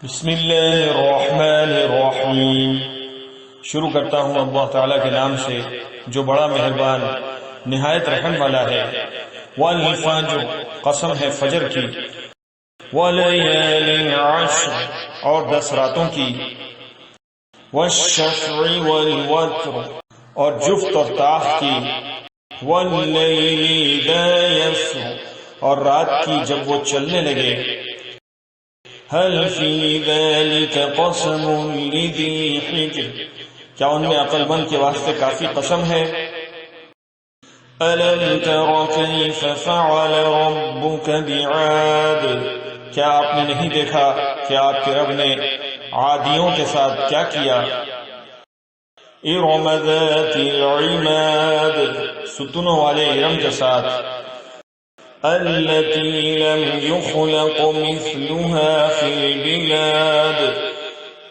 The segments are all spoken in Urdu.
بسم اللہ الرحمن الرحیم۔ شروع کرتا ہوں اللہ تعالیٰ کے نام سے جو بڑا مہربان نہایت رحم والا ہے۔ والفجر، قسم ہے فجر کی، ولیال عشر، اور 10 راتوں کی، والشفع والوتر، اور جفت اور طاق کی، واللیل اذا یسر، اور رات کی جب وہ چلنے لگے۔ هل فی ذلک قسم لذی حجر، کیا ان میں عقل مند کے واسطے کافی قسم ہے؟ الم تر کیف فعل ربک بعاد، کیا آپ نے نہیں دیکھا کہ آپ کے رب نے عادیوں کے ساتھ کیا کیا؟ ارم ذات العماد، ستونوں والے ارم کے ساتھ، التي لم يخلق مثلها في البلاد،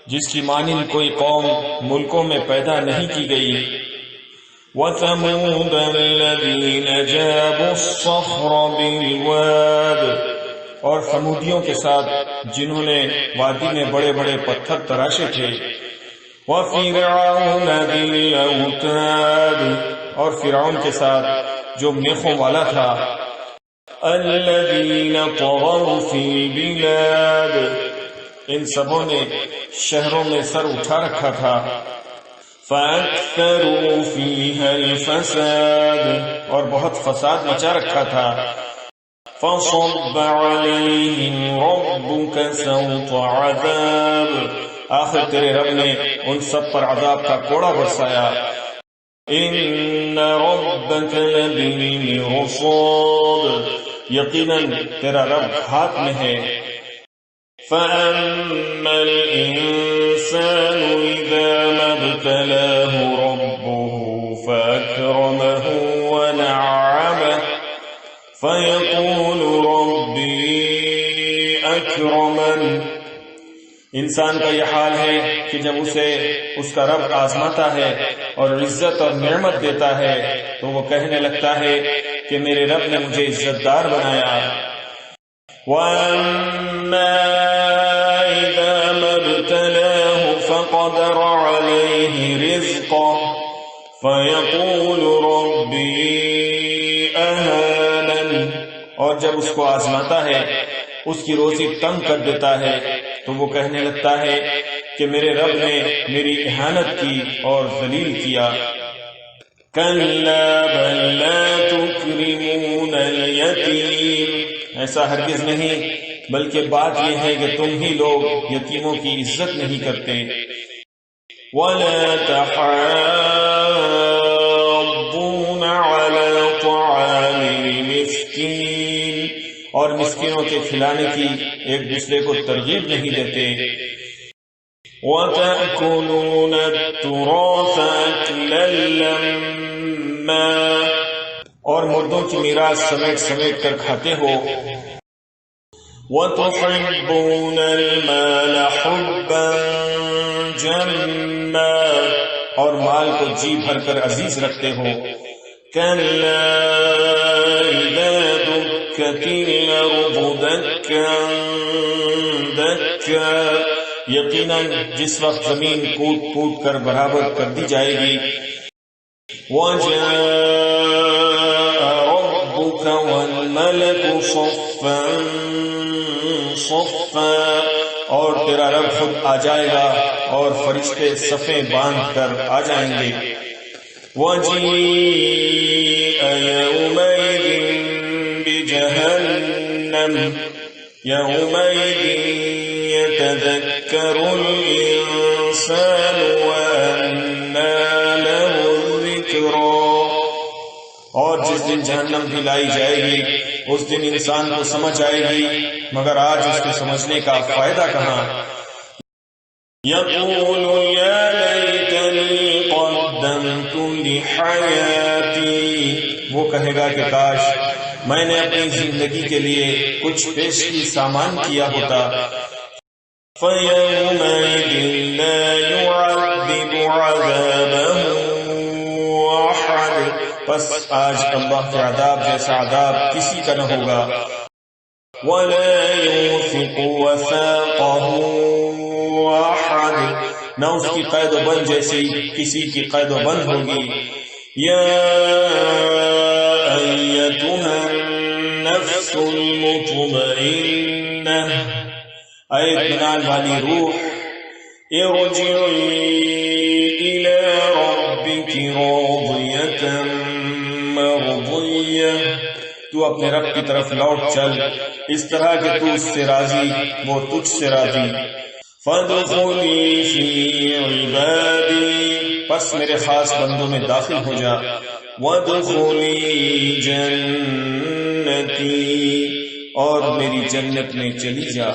جس کی مانند کوئی قوم ملکوں میں پیدا نہیں کی گئی۔ وثمود الذين جابوا الصخر بالواد، اور ثمودیوں کے ساتھ جنہوں نے وادی میں بڑے بڑے پتھر تراشے تھے۔ وفرعون ذي الاوتاد، اور فرعون کے ساتھ جو میخوں والا تھا۔ الذين طغوا في البلاد، ان سبوں نے شہروں میں سر اٹھا رکھا تھا۔ فأكثروا فيها الفساد، اور بہت فساد مچا رکھا تھا۔ فصب عليهم ربك سوط عذاب، آخر تیرے رب نے ان سب پر عذاب کا کوڑا برسایا۔ ان ربك لبالمرصاد، یقیناً تیرا رب ہاتھ میں ہے۔ فَأَمَّا الْإِنسَانُ إِذَا مَا ابْتَلَاهُ رَبُّهُ فَأَكْرَمَهُ وَنَعَّمَهُ فَيَقُولُ رَبِّي أَكْرَمَنِ، انسان کا یہ حال ہے کہ جب اسے اس کا رب آزماتا ہے اور عزت اور نعمت دیتا ہے تو وہ کہنے لگتا ہے کہ میرے رب نے مجھے عزت دار بنایا۔ وَأَمَّا إِذَا مَا ابْتَلَاهُ فَقَدَرَ عَلَيْهِ رِزْقَهُ فَيَقُولُ رَبِّي أَهَانَنِ، اور جب اس کو آزماتا ہے، اس کی روزی تنگ کر دیتا ہے تو وہ کہنے لگتا ہے کہ میرے رب نے میری اہانت کی اور ذلیل کیا۔ کَلَّا بَل لَا تُکْرِمُونَ الْیَتِیمَ، ایسا ہرگز نہیں، بلکہ بات یہ ہے کہ تم ہی لوگ یتیموں کی عزت نہیں کرتے۔ وَلَا تَحَاضُّونَ عَلَى طَعَامِ الْمِسْکِینِ، اور مسکینوں کے کھلانے کی ایک دوسرے کو ترغیب نہیں دیتے۔ وَتَأْكُلُونَ التُّرَاثَ أَكْلًا لَمًّا، اور مردوں کی میراث سمیٹ سمیٹ کر کھاتے ہو۔ وَتُحِبُّونَ الْمَالَ حُبًّا جَمًّا، اور مال کو جی بھر کر عزیز رکھتے ہو۔ كَلَّا إِذَا دُكَّتِ الْأَرْضُ دَكًّا دَكًّا، یقیناً جس وقت زمین کوٹ کوٹ کر برابر کر دی جائے گی۔ وَجَاءَ رَبُّكَ وَالْمَلَكُ صَفًّا صَفًّا، اور تیرا رب خود آ جائے گا اور فرشتے صفیں باندھ کر آ جائیں گے۔ وَجِيءَ يَوْمَئِذٍ بِجَهَنَّمَ يَوْمَئِذٍ يَتَذَكَّرُ الْإِنسَانُ وَأَنَّى لَهُ الذِّكْرَىٰ، اور جس دن جہنم بھی لائی جائے گی اس دن انسان کو سمجھ آئے گی، مگر آج اس کے سمجھنے کا فائدہ کہاں۔ يَقُولُ يَا لَيْتَنِي قَدَّمْتُ لِحَيَاتِي، وہ کہے گا کہ کاش میں نے اپنی زندگی کے لیے کچھ پیشگی سامان کیا ہوتا۔ فَيَوْمَئِذٍ لَا يُعَذِّبُ عَذَابَهُ أَحَدٌ، پس آج اللہ کے عذاب جیسا عذاب کسی کا نہ ہوگا۔ وَلَا يُوثِقُ وَثَاقَهُ احد، نہ اس کی قید و بند جیسی کسی کی قید و بند ہوگی. یا ایتھا النفس المطمئنہ، اے اطمینان والی روح، ارجعی الی ربک راضیۃ مرضیہ، تو اپنے رب کی طرف لوٹ چل اس طرح کہ تو اس سے راضی وہ تجھ سے راضی. فادخلی فی عبادی، پس میرے خاص بندوں میں داخل ہو جا. وادخلی جنتی، اور میری جنت میں چلی جا.